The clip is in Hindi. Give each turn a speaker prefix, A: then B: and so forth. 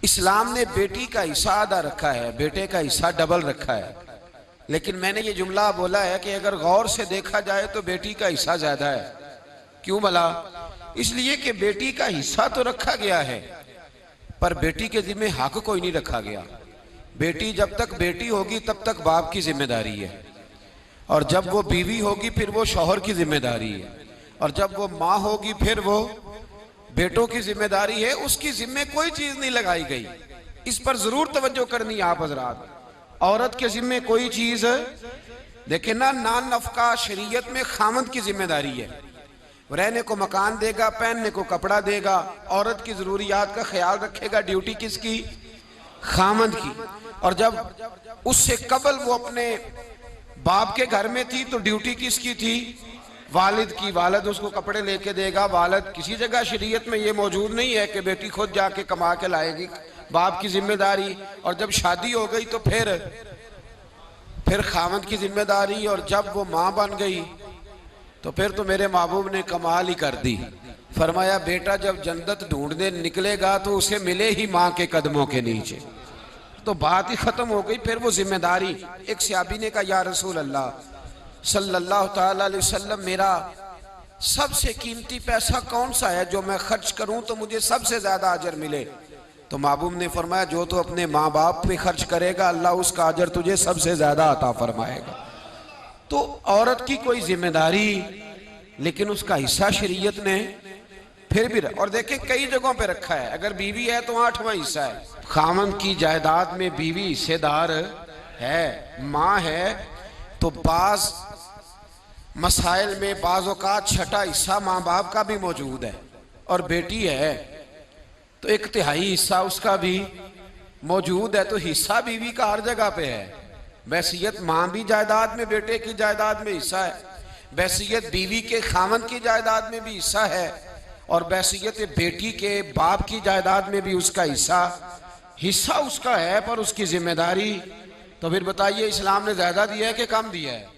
A: इस्लाम ने बेटी का हिस्सा आधा रखा है, बेटे का हिस्सा डबल रखा है। लेकिन मैंने ये जुमला बोला है कि अगर गौर से देखा जाए तो बेटी का हिस्सा ज्यादा है। क्यों भला? इसलिए कि बेटी का हिस्सा तो रखा गया है, पर बेटी के जिम्मे हक कोई नहीं रखा गया। बेटी जब तक बेटी होगी तब तक बाप की जिम्मेदारी है, और जब वो बीवी होगी फिर वो शौहर की जिम्मेदारी है, और जब वो माँ होगी फिर वो बेटों की जिम्मेदारी है। उसकी जिम्मे कोई चीज नहीं लगाई गई। इस पर जरूर तवज्जो करनी है आप हजरात। औरत के जिम्मे कोई चीज देखे ना, नान नफका शरीयत में खामद की जिम्मेदारी है। रहने को मकान देगा, पहनने को कपड़ा देगा, औरत की जरूरियात का ख्याल रखेगा। ड्यूटी किसकी? खामद की। और जब उससे कबल वो अपने बाप के घर में थी तो ड्यूटी किसकी थी? वालिद की। वालिद उसको कपड़े लेके देगा। वालिद किसी जगह शरीयत में ये मौजूद नहीं है कि बेटी खुद जाके कमा के लाएगी, बाप की जिम्मेदारी। और जब शादी हो गई तो फिर खामद की जिम्मेदारी। और जब वो माँ बन गई तो फिर तो मेरे महबूब ने कमाल ही कर दी। फरमाया बेटा जब जन्नत ढूंढने निकलेगा तो उसे मिले ही माँ के कदमों के नीचे। तो बात ही खत्म हो गई। फिर वो जिम्मेदारी। एक सहाबी ने कहा या रसूल अल्लाह सल्लल्लाहु तआला अलैहि वसल्लम, मेरा सबसे कीमती पैसा कौन सा है जो मैं खर्च करूं तो मुझे सबसे ज्यादा अजर मिले? तो महबूब ने फरमाया जो तो अपने माँ बाप पे खर्च करेगा अल्लाह उसका अजर तुझे सबसे ज्यादा अता फरमाएगा। तो औरत की कोई जिम्मेदारी, लेकिन उसका हिस्सा शरीयत ने फिर भी और देखें कई जगहों पे रखा है। अगर बीवी है तो 8वां हिस्सा है। खामन की जायदाद में बीवी हिस्सेदार है, माँ है, तो बाज मसाइल में बाज़ औक़ात छठा हिस्सा माँ बाप का भी मौजूद है। और बेटी है तो 1/3 हिस्सा उसका भी मौजूद है। तो हिस्सा बीवी का हर जगह पे है। वसीयत माँ भी जायदाद में, बेटे की जायदाद में हिस्सा है। वसीयत बीवी के खामन की जायदाद में भी हिस्सा है, और वसीयत बेटी के बाप की जायदाद में भी उसका हिस्सा उसका है, पर उसकी जिम्मेदारी। तो फिर बताइए इस्लाम ने ज्यादा दिया है कि कम दिया है?